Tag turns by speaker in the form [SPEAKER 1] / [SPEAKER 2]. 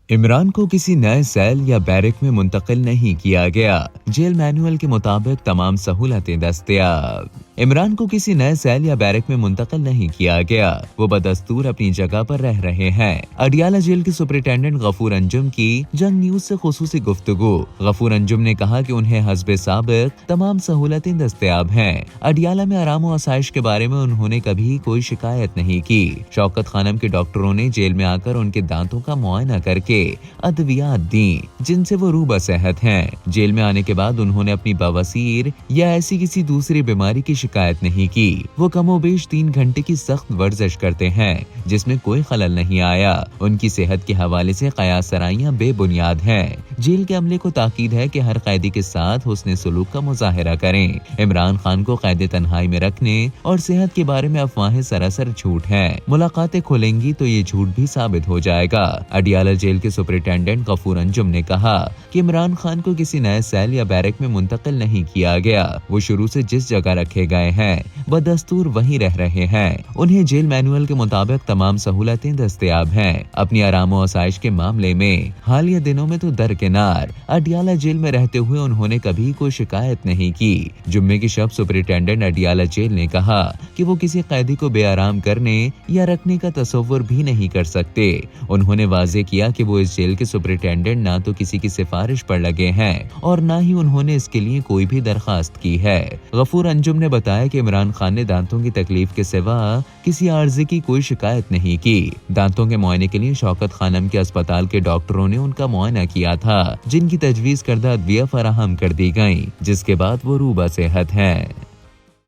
[SPEAKER 1] इमरान को किसी नए सेल या बैरक में मुंतकिल नहीं किया गया। जेल मैनुअल के मुताबिक तमाम सहूलतें दस्तयाब। इमरान को किसी नए सेल या बैरक में मुंतकिल नहीं किया गया। वो बदस्तूर अपनी जगह पर रह रहे हैं। अडियाला जेल के सुपरिटेंडेंट गफूर अंजुम की जंग न्यूज से खुसूसी गुफ्तगू। गफूर अंजुम ने कहा कि उन्हें हस्बे साबिक तमाम सहूलतें दस्तयाब हैं। अडियाला में आराम और आसाइश के बारे में उन्होंने कभी कोई शिकायत नहीं की। शौकत खानम के डॉक्टरों ने जेल में आकर उनके दांतों का मुआयना करके अद्वियात दी, जिनसे वो रूबा सेहत हैं। जेल में आने के बाद उन्होंने अपनी बवासीर या ऐसी किसी दूसरी बीमारी की शिकायत नहीं की। वो कमोबेश 3 घंटे की सख्त वर्जिश करते हैं, जिसमें कोई खलल नहीं आया। उनकी सेहत के हवाले से कयास सराइयां बेबुनियाद हैं। जेल के अमले को ताकीद है कि हर कैदी के साथ हुस्ने सलूक का मुजाहिरा करें। इमरान खान को कैद तन्हाई में रखने और सेहत के बारे में अफवाहें सरासर झूठ हैं। मुलाकातें खुलेंगी तो ये झूठ भी साबित हो जाएगा। अडियाला जेल के सुपरिटेंडेंट गफूर अंजुम ने कहा कि इमरान खान को किसी नए सेल या बैरक में मुंतकिल नहीं किया गया। वो शुरू से जिस जगह रखे गए हैं बदस्तूर वहीं रह रहे हैं। उन्हें जेल मैनुअल के मुताबिक तमाम सहूलतें दस्तयाब हैं। अपनी आराम और आसाइश के मामले में हालिया दिनों में तो दरकिनार अडियाला जेल में रहते हुए उन्होंने कभी कोई शिकायत नहीं की। जुम्मे की शब सुपरिटेंडेंट अडियाला जेल ने कहा कि वो किसी कैदी को बेआराम करने या रखने का तसव्वुर भी नहीं कर सकते। उन्होंने वाजे किया कि वो इस जेल के सुपरिटेंडेंट ना तो किसी की सिफारिश पर लगे हैं और ना ही उन्होंने इसके लिए कोई भी दरखास्त की है। गफूर अंजुम ने बताया कि इमरान खान ने दांतों की तकलीफ के सिवा किसी आर्जे की कोई शिकायत नहीं की। दांतों के मुआयने के लिए शौकत खानम के अस्पताल के डॉक्टरों ने उनका मुआयना किया था, जिनकी तजवीज करदा अदविया फराहम कर दी गयी, जिसके बाद वो रूबा सेहत हैं।